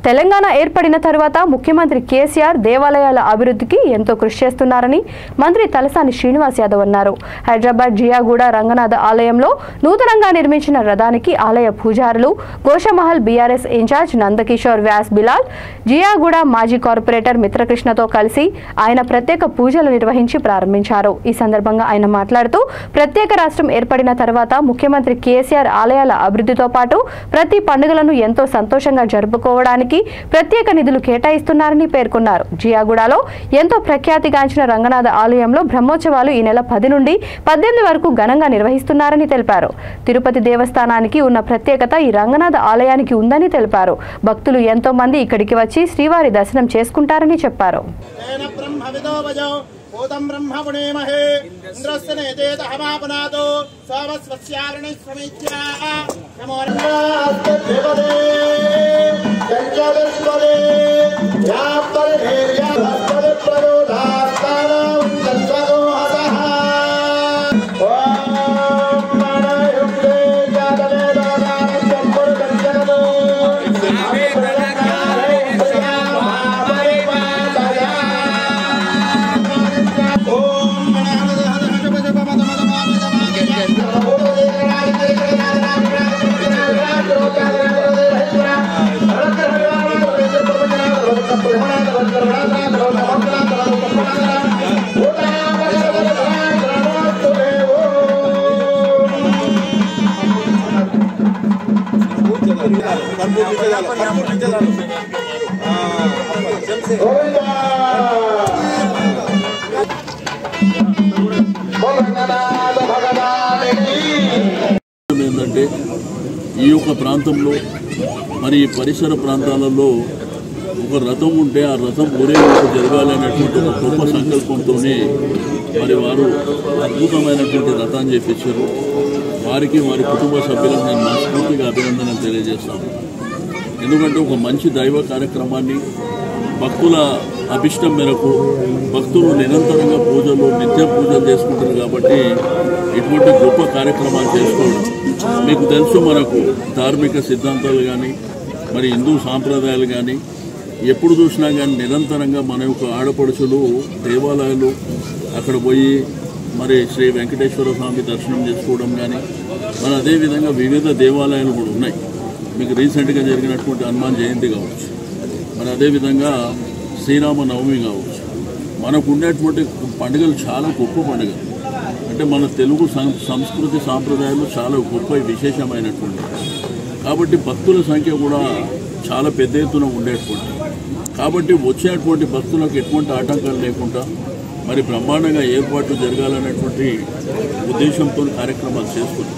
తెలంగాణ ఏర్పడిన తర్వాత ముఖ్యమంత్రి కేసీఆర్ దేవాలయాల అభివృద్ధికి ఎంతో కృషి చేస్తున్నారని మంత్రి తలసాని శ్రీనివాస్ యాదవ్ అన్నారు. హైదరాబాద్ జియాగూడ రంగనాథ ఆలయంలో నూతనంగా నిర్మించిన రథానికి ఆలయ పూజారులు గోషమహల్ బీఆర్ఎస్ ఇన్ఛార్జ్ నందకిషోర్ వ్యాస్ బిలాల్, జియాగూడ మాజీ కార్పొరేటర్ మిత్రకృష్ణతో కలిసి ఆయన ప్రత్యేక పూజలు నిర్వహించి ప్రారంభించారు. ఈ సందర్భంగా ఆయన మాట్లాడుతూ ప్రత్యేక రాష్ట్రం ఏర్పడిన తర్వాత ముఖ్యమంత్రి కేసీఆర్ ఆలయాల అభివృద్ధితో పాటు ప్రతి పండుగలను ఎంతో సంతోషంగా జరుపుకోవడానికి ప్రత్యేక నిధులు కేటాయిస్తున్నారని పేర్కొన్నారు. జియాగూడలో ఎంతో ప్రఖ్యాతిగాంచిన రంగనాథ ఆలయంలో బ్రహ్మోత్సవాలు ఈ నెల 10 నుండి 18 వరకు ఘనంగా నిర్వహిస్తున్నారని తెలిపారు. తిరుపతి దేవస్థానానికి ఉన్న ప్రత్యేకత ఈ రంగనాథ ఆలయానికి ఉందని తెలిపారు. భక్తులు ఎంతో మంది ఇక్కడికి వచ్చి శ్రీవారి దర్శనం చేసుకుంటారని చెప్పారు. भूतं ब्रह्म पुणेमहे इंद्रस्य नेतेत हवापनादो स्वावस्वस्यावृणे स्वमेत्या नमो नमस्ते देवदे जंजलस्वदे यापरिहेर्या हस्तदे प्रदोधास्तानं तत्त्वगो हसः ओम नारायणे जातवे दोदानं पुरुषजनतो ఏంటంటే ఈ యొక్క ప్రాంతంలో మరి పరిసర ప్రాంతాలలో ఒక రథం ఉంటే ఆ రథం ఊరేగింపు జరగాలనేటువంటి ఒక గొప్ప సంకల్పంతోనే మరి వారు అద్భుతమైనటువంటి రథాన్ని చేపించారు. వారికి వారి కుటుంబ సభ్యులకు నేను మనస్ఫూర్తిగా అభినందనలు తెలియజేస్తాను. ఎందుకంటే ఒక మంచి దైవ కార్యక్రమాన్ని భక్తుల అభిష్టం మేరకు భక్తులు నిరంతరంగా పూజలు నిత్య పూజలు చేసుకుంటారు కాబట్టి ఇటువంటి గొప్ప కార్యక్రమాలు చేసుకోవడం మీకు తెలుసు. మనకు ధార్మిక సిద్ధాంతాలు కానీ మరి హిందూ సాంప్రదాయాలు కానీ ఎప్పుడు చూసినా కానీ నిరంతరంగా మన యొక్క ఆడపడుచులు దేవాలయాలు అక్కడ పోయి మరి శ్రీ వెంకటేశ్వర స్వామి దర్శనం చేసుకోవడం కానీ మరి అదేవిధంగా వివిధ దేవాలయాలు కూడా ఉన్నాయి. మీకు రీసెంట్గా జరిగినటువంటి హనుమాన్ జయంతి కావచ్చు, మరి అదేవిధంగా శ్రీరామ నవమి కావచ్చు. మనకు ఉండేటువంటి పండుగలు చాలా గొప్ప పండుగలు. అంటే మన తెలుగు సంస్కృతి సాంప్రదాయాలు చాలా గొప్ప విశేషమైనటువంటి కాబట్టి భక్తుల సంఖ్య కూడా చాలా పెద్ద ఎత్తున ఉండేటువంటి కాబట్టి వచ్చేటువంటి భక్తులకు ఎటువంటి ఆటంకాలు లేకుండా మరి బ్రహ్మాండంగా ఏర్పాట్లు జరగాలనేటువంటి ఉద్దేశంతో కార్యక్రమాలు చేసుకుంటాం.